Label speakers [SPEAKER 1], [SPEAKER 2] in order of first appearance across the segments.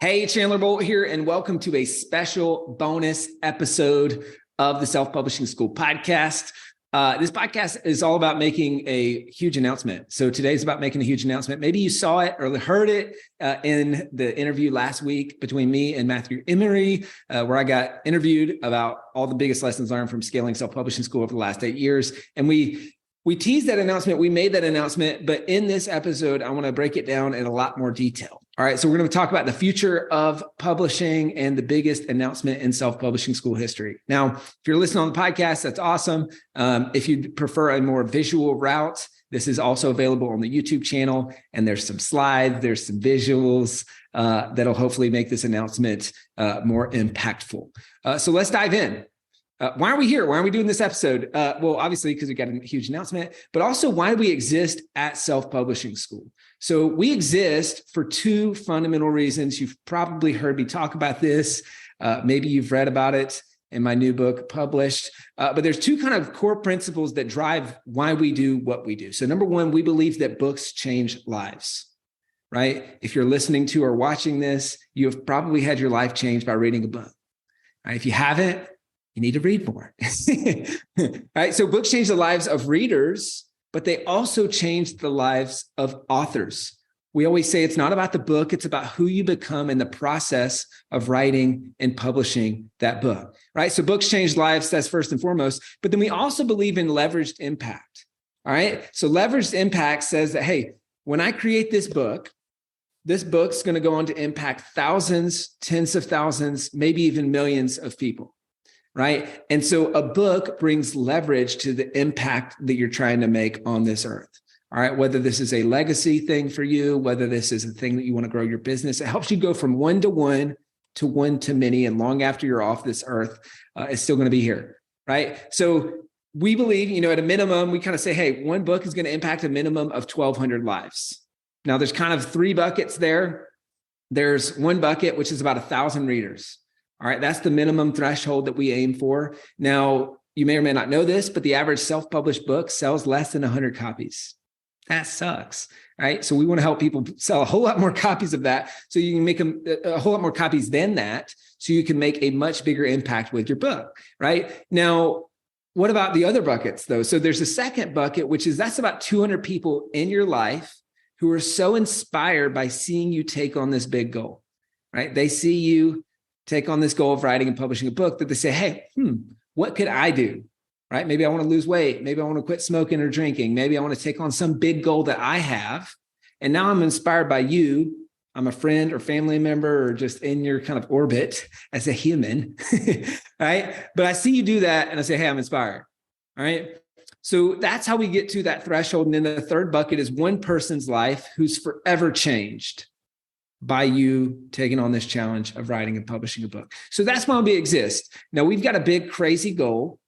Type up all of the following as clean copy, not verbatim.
[SPEAKER 1] Hey, Chandler Bolt here, and welcome to a special bonus episode of the Self-Publishing School podcast. This podcast is all about making a huge announcement. So today's about making a huge announcement. Maybe you saw it or heard it in the interview last week between me and Matthew Emery, where I got interviewed about all the biggest lessons learned from scaling Self-Publishing School over the last 8 years. And we teased that announcement, we made that announcement, but in this episode, I want to break it down in a lot more detail. All right, so we're going to talk about the future of publishing and the biggest announcement in self-publishing school history. Now, if you're listening on the podcast, that's awesome. If you prefer a more visual route, this is also available on the YouTube channel, and there's some slides, there's some visuals that'll hopefully make this announcement more impactful. So let's dive in. Why are we here? Why are we doing this episode? Well, obviously, because we got a huge announcement, but also why do we exist at Self-Publishing School? So we exist for two fundamental reasons. You've probably heard me talk about this. Maybe you've read about it in my new book published. But there's two kind of core principles that drive why we do what we do. So number one, we believe that books change lives, right? If you're listening to or watching this, you have probably had your life changed by reading a book. Right? If you haven't, you need to read more. Right? So books change the lives of readers, but they also change the lives of authors. We always say it's not about the book, it's about who you become in the process of writing and publishing that book, right? So books change lives, that's first and foremost, but then we also believe in leveraged impact, all right? So leveraged impact says that, hey, when I create this book's going to go on to impact thousands, tens of thousands, maybe even millions of people. Right. And so a book brings leverage to the impact that you're trying to make on this earth. All right. Whether this is a legacy thing for you, whether this is a thing that you want to grow your business, it helps you go from one to one to many. And long after you're off this earth, it's still going to be here. Right. So we believe, at a minimum, we kind of say, hey, one book is going to impact a minimum of 1,200 lives. Now, there's kind of three buckets there. There's one bucket, which is about 1,000 readers. All right, that's the minimum threshold that we aim for. Now, you may or may not know this, but the average self-published book sells less than 100 copies. That sucks, right? So we want to help people sell a whole lot more copies of that so you can make them a whole lot more copies than that so you can make a much bigger impact with your book, right? Now, what about the other buckets, though? So there's a second bucket, which is that's about 200 people in your life who are so inspired by seeing you take on this big goal, right? They see you take on this goal of writing and publishing a book that they say, hey, what could I do? Right? Maybe I want to lose weight. Maybe I want to quit smoking or drinking. Maybe I want to take on some big goal that I have. And now I'm inspired by you. I'm a friend or family member or just in your kind of orbit as a human, right? But I see you do that and I say, hey, I'm inspired. All right. So that's how we get to that threshold. And then the third bucket is one person's life who's forever changed by you taking on this challenge of writing and publishing a book. So that's why we exist. Now, we've got a big, crazy goal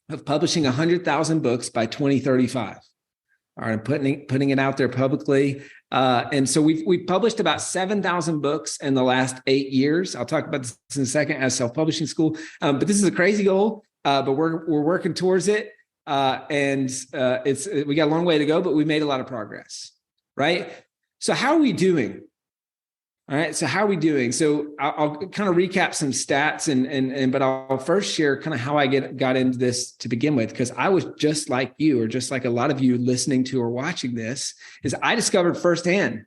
[SPEAKER 1] of publishing 100,000 books by 2035. All right, I'm putting it out there publicly. And so we've published about 7,000 books in the last 8 years. I'll talk about this in a second as Self-Publishing School. But this is a crazy goal, but we're working towards it. And we got a long way to go, but we made a lot of progress, right? So how are we doing? All right. So how are we doing? So I'll kind of recap some stats but I'll first share kind of how I got into this to begin with, because I was just like you, or just like a lot of you listening to or watching this, is I discovered firsthand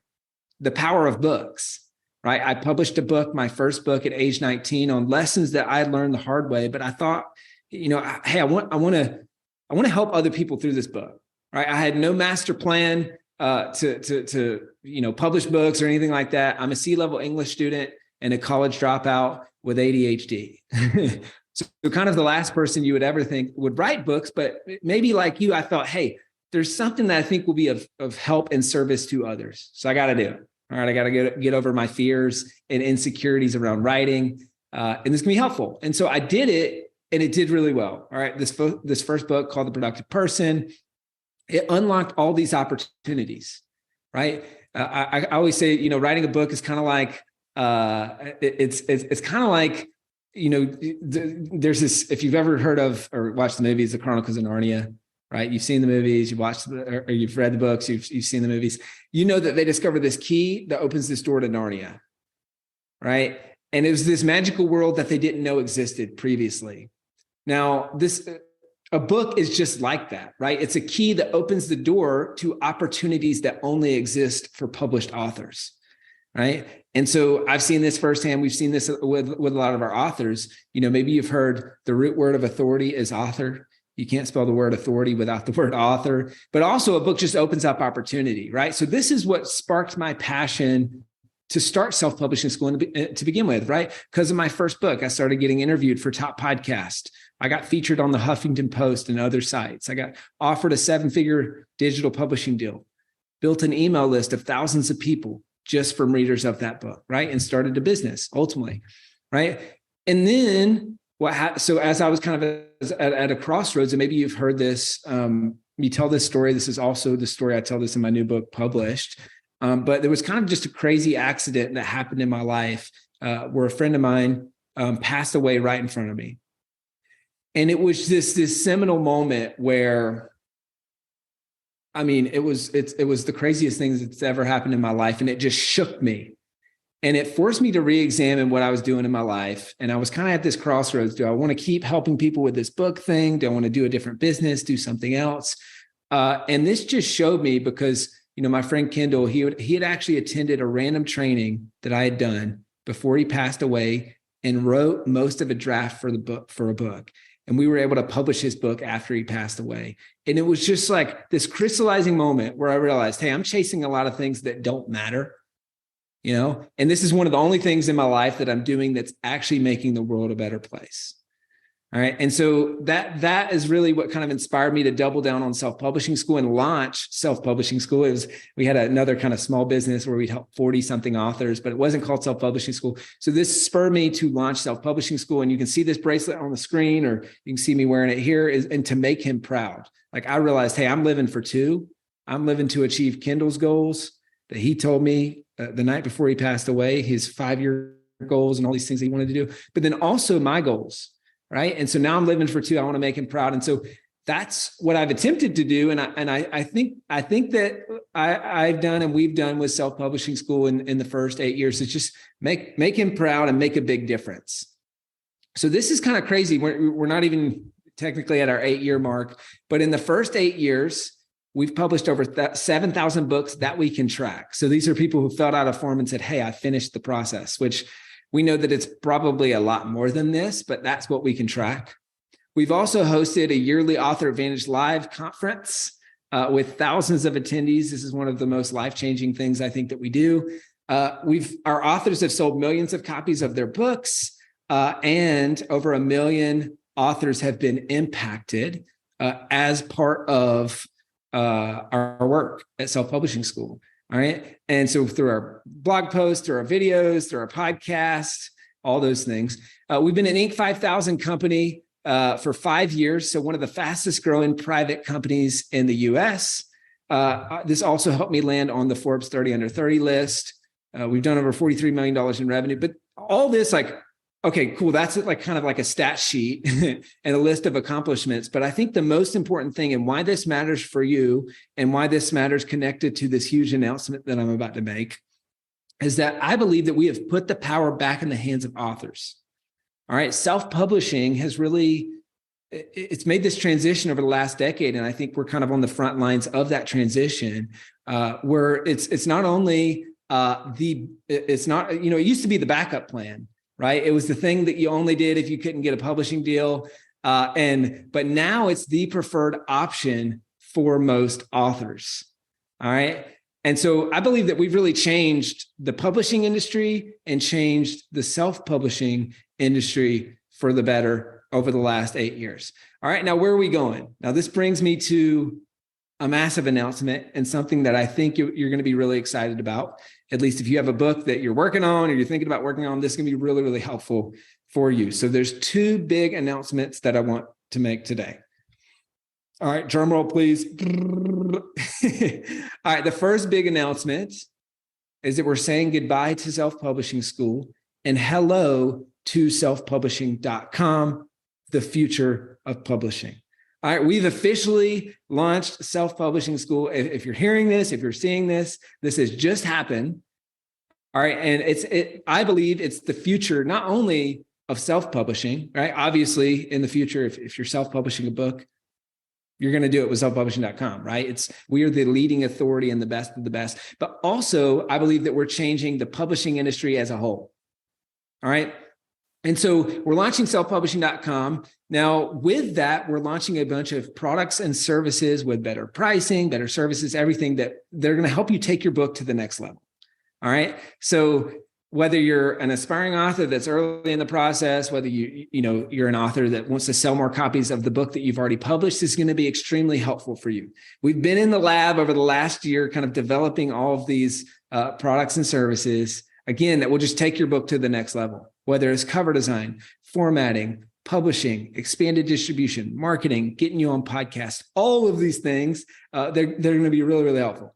[SPEAKER 1] the power of books, right? I published a book, my first book at age 19 on lessons that I learned the hard way. But I thought, hey, I want to help other people through this book, right? I had no master plan to publish books or anything like that. I'm a C-level English student and a college dropout with ADHD. So kind of the last person you would ever think would write books, but maybe like you, I thought, hey, there's something that I think will be of help and service to others. So I got to do it. All right, I got to get over my fears and insecurities around writing, and this can be helpful. And so I did it, and it did really well. All right, this first book called The Productive Person, it unlocked all these opportunities, right? I always say, writing a book is kind of like, it's kind of like, there's this, if you've ever heard of or watched the movies, The Chronicles of Narnia, right? You've seen the movies, you've watched, or you've read the books, you've seen the movies. You know that they discover this key that opens this door to Narnia. right? And it was this magical world that they didn't know existed previously. Now, a book is just like that, right? It's a key that opens the door to opportunities that only exist for published authors, right? And so I've seen this firsthand. We've seen this with a lot of our authors. Maybe you've heard the root word of authority is author. You can't spell the word authority without the word author, but also a book just opens up opportunity, right? So this is what sparked my passion to start self-publishing school to begin with, right? Because of my first book, I started getting interviewed for top podcast. I got featured on the Huffington Post and other sites. I got offered a 7-figure digital publishing deal, built an email list of thousands of people just from readers of that book, right? And started a business ultimately, right? And then so as I was kind of at a crossroads, and maybe you've heard this, you tell this story. This is also the story I tell this in my new book published. But there was kind of just a crazy accident that happened in my life where a friend of mine passed away right in front of me. And it was this seminal moment where, it was the craziest thing that's ever happened in my life. And it just shook me. And it forced me to re-examine what I was doing in my life. And I was kind of at this crossroads. Do I want to keep helping people with this book thing? Do I want to do a different business, do something else? And this just showed me because my friend Kendall, he had actually attended a random training that I had done before he passed away and wrote most of a draft for a book. And we were able to publish his book after he passed away. And it was just like this crystallizing moment where I realized, hey, I'm chasing a lot of things that don't matter, and this is one of the only things in my life that I'm doing that's actually making the world a better place. All right. And so that is really what kind of inspired me to double down on self-publishing school and launch self-publishing school. We had another kind of small business where we'd help 40 something authors, but it wasn't called self-publishing school. So this spurred me to launch self-publishing school. And you can see this bracelet on the screen, or you can see me wearing it here, and to make him proud. Like I realized, hey, I'm living for two. I'm living to achieve Kendall's goals that he told me the night before he passed away, his 5-year goals and all these things that he wanted to do, but then also my goals. Right. And so now I'm living for two. I want to make him proud. And so that's what I've attempted to do. And I think that I've done and we've done with self-publishing school in the first 8 years is just make him proud and make a big difference. So this is kind of crazy. We're not even technically at our 8-year mark, but in the first 8 years, we've published over 7,000 books that we can track. So these are people who filled out a form and said, hey, I finished the process, which we know that it's probably a lot more than this, but that's what we can track. We've also hosted a yearly Author Advantage Live conference with thousands of attendees. This is one of the most life-changing things I think that we do. Our authors have sold millions of copies of their books, and over 1 million authors have been impacted as part of our work at Self-Publishing School. All right. And so through our blog posts, through our videos, through our podcast, all those things, we've been an Inc. 5000 company for 5 years. So one of the fastest growing private companies in the US. This also helped me land on the Forbes 30 under 30 list. We've done over $43 million in revenue, but all this okay, cool. That's like kind of like a stat sheet and a list of accomplishments. But I think the most important thing and why this matters for you and why this matters connected to this huge announcement that I'm about to make is that I believe that we have put the power back in the hands of authors. All right. Self-publishing has it's made this transition over the last decade. And I think we're kind of on the front lines of that transition where it's not only it used to be the backup plan. Right. It was the thing that you only did if you couldn't get a publishing deal. But now it's the preferred option for most authors. All right. And so I believe that we've really changed the publishing industry and changed the self-publishing industry for the better over the last 8 years. All right. Now, where are we going? Now, this brings me to a massive announcement and something that I think you're going to be really excited about. At least if you have a book that you're working on or you're thinking about working on, this is going to be really, really helpful for you. So there's 2 big announcements that I want to make today. All right, drum roll, please. All right, the first big announcement is that we're saying goodbye to self-publishing school and hello to selfpublishing.com, the future of publishing. All right, we've officially launched Self-Publishing School. If you're hearing this, if you're seeing this, this has just happened. All right. And I believe it's the future, not only of self-publishing, right? Obviously, in the future, if you're self-publishing a book, you're going to do it with selfpublishing.com, right? We are the leading authority and the best of the best. But also, I believe that we're changing the publishing industry as a whole. All right. And so we're launching selfpublishing.com. Now, with that, we're launching a bunch of products and services with better pricing, better services, everything that they're going to help you take your book to the next level. All right. So whether you're an aspiring author that's early in the process, whether you're an author that wants to sell more copies of the book that you've already published, is going to be extremely helpful for you. We've been in the lab over the last year, kind of developing all of these products and services, again, that will just take your book to the next level, whether it's cover design, formatting, publishing, expanded distribution, marketing, getting you on podcasts, all of these things, they're going to be really, really helpful.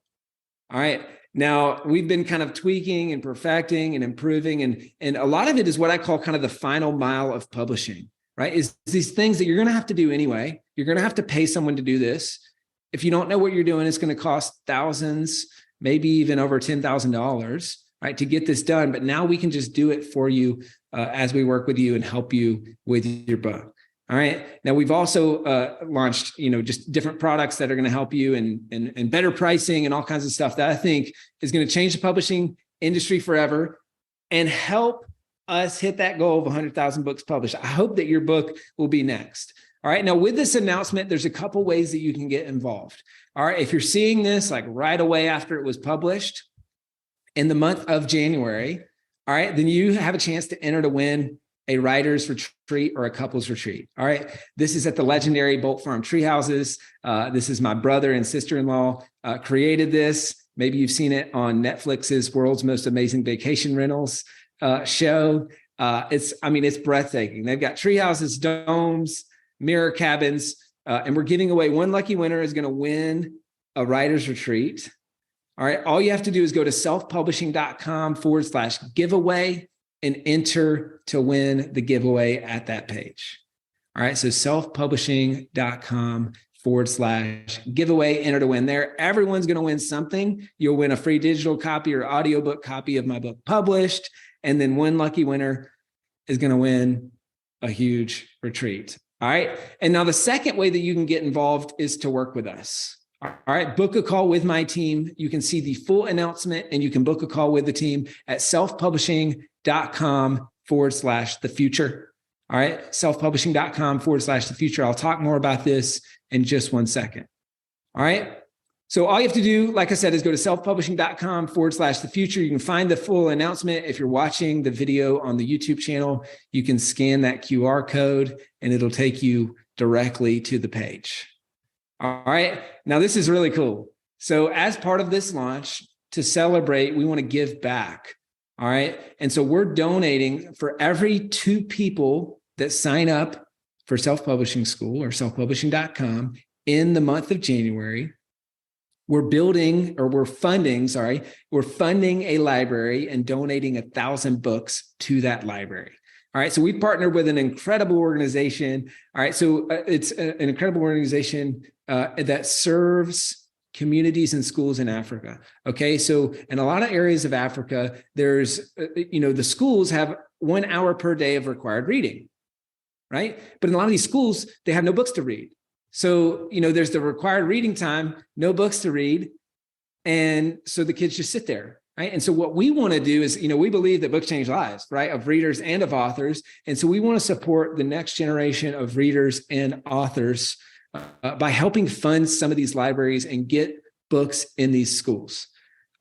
[SPEAKER 1] All right. Now, we've been kind of tweaking and perfecting and improving, and a lot of it is what I call kind of the final mile of publishing, right? Is these things that you're going to have to do anyway. You're going to have to pay someone to do this. If you don't know what you're doing, it's going to cost thousands, maybe even over $10,000, right, to get this done. But now we can just do it for you as we work with you and help you with your book. All right. Now, we've also launched, just different products that are going to help you and better pricing and all kinds of stuff that I think is going to change the publishing industry forever and help us hit that goal of 100,000 books published. I hope that your book will be next. All right. Now, with this announcement, there's a couple ways that you can get involved. All right. If you're seeing this like right away after it was published in the month of January, all right, then you have a chance to enter to win a writer's retreat or a couple's retreat. All right. This is at the legendary Bolt Farm Treehouses. This is my brother and sister-in-law created this. Maybe you've seen it on Netflix's World's Most Amazing Vacation Rentals show. It's breathtaking. They've got tree houses, domes, mirror cabins, and we're giving away one lucky winner is going to win a writer's retreat. All right. All you have to do is go to selfpublishing.com/giveaway and enter to win the giveaway at that page. All right. So selfpublishing.com/giveaway, enter to win there. Everyone's going to win something. You'll win a free digital copy or audiobook copy of my book published. And then one lucky winner is going to win a huge retreat. All right. And now the second way that you can get involved is to work with us. All right. Book a call with my team. You can see the full announcement and you can book a call with the team at selfpublishing.com/the future. All right. Selfpublishing.com/the future. I'll talk more about this in just 1 second. All right. So all you have to do, like I said, is go to selfpublishing.com/the future. You can find the full announcement. If you're watching the video on the YouTube channel, you can scan that QR code and it'll take you directly to the page. All right. Now, this is really cool. So as part of this launch, to celebrate, we want to give back. All right. And so we're donating for every 2 people that sign up for Self-Publishing School or selfpublishing.com in the month of January. We're funding a library and donating 1,000 books to that library. All right. So we partnered with an incredible organization. All right. So it's an incredible organization that serves communities and schools in Africa. Okay. So in a lot of areas of Africa, there's, the schools have 1 hour per day of required reading. Right. But in a lot of these schools, they have no books to read. So, there's the required reading time, no books to read. And so the kids just sit there. Right. And so what we want to do is, we believe that books change lives, right, of readers and of authors. And so we want to support the next generation of readers and authors by helping fund some of these libraries and get books in these schools.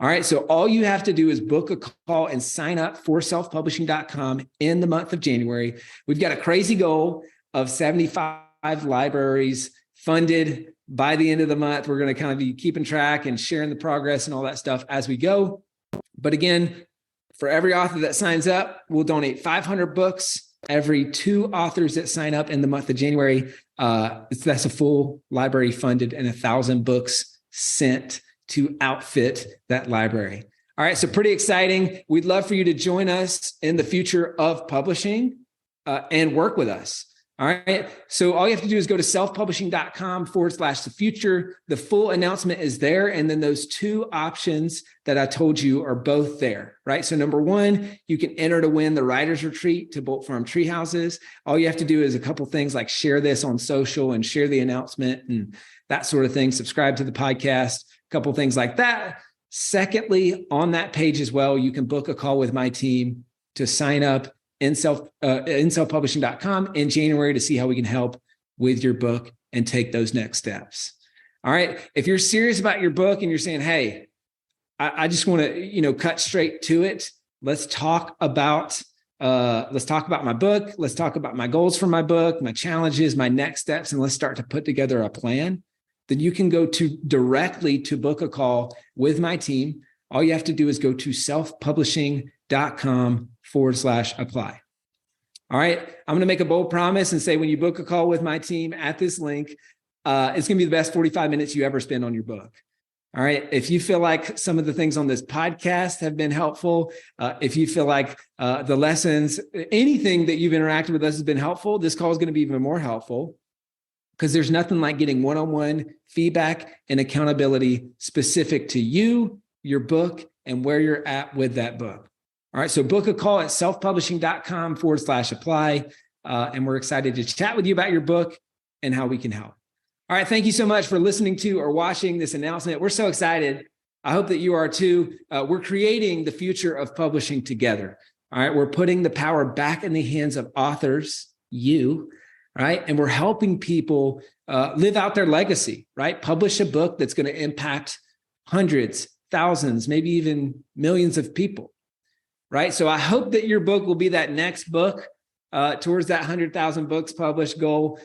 [SPEAKER 1] All right. So all you have to do is book a call and sign up for selfpublishing.com in the month of January. We've got a crazy goal of 75 libraries funded by the end of the month. We're going to kind of be keeping track and sharing the progress and all that stuff as we go. But again, for every author that signs up, we'll donate 500 books. Every 2 authors that sign up in the month of January, that's a full library funded and 1,000 books sent to outfit that library. All right, so pretty exciting. We'd love for you to join us in the future of publishing and work with us. All right. So all you have to do is go to selfpublishing.com/the future. The full announcement is there. And then those two options that I told you are both there, right? So number one, you can enter to win the writer's retreat to Bolt Farm Treehouses. All you have to do is a couple things like share this on social and share the announcement and that sort of thing. Subscribe to the podcast, a couple things like that. Secondly, on that page as well, you can book a call with my team to sign up in selfpublishing.com in January to see how we can help with your book and take those next steps. All right. If you're serious about your book and you're saying, hey, I just want to, cut straight to it. Let's talk about my book. Let's talk about my goals for my book, my challenges, my next steps, and let's start to put together a plan. Then you can go directly to book a call with my team. All you have to do is go to selfpublishing.com/apply. All right. I'm going to make a bold promise and say, when you book a call with my team at this link, it's going to be the best 45 minutes you ever spend on your book. All right. If you feel like some of the things on this podcast have been helpful, if you feel like the lessons, anything that you've interacted with us has been helpful, this call is going to be even more helpful, because there's nothing like getting one-on-one feedback and accountability specific to you, your book, and where you're at with that book. All right. So book a call at selfpublishing.com/apply. And we're excited to chat with you about your book and how we can help. All right. Thank you so much for listening to or watching this announcement. We're so excited. I hope that you are too. We're creating the future of publishing together. All right. We're putting the power back in the hands of authors, you, right? And we're helping people live out their legacy, right? Publish a book that's going to impact hundreds, thousands, maybe even millions of people, right? So I hope that your book will be that next book towards that 100,000 books published goal.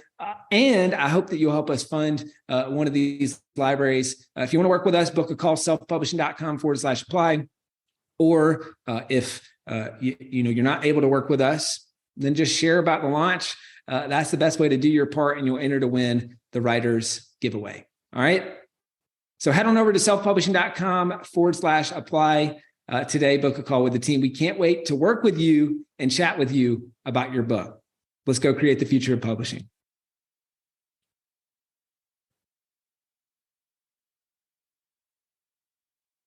[SPEAKER 1] And I hope that you'll help us fund one of these libraries. If you want to work with us, book a call, selfpublishing.com/apply. Or if you're not able to work with us, then just share about the launch. That's the best way to do your part, and you'll enter to win the writer's giveaway. All right. So head on over to selfpublishing.com/apply today, book a call with the team. We can't wait to work with you and chat with you about your book. Let's go create the future of publishing.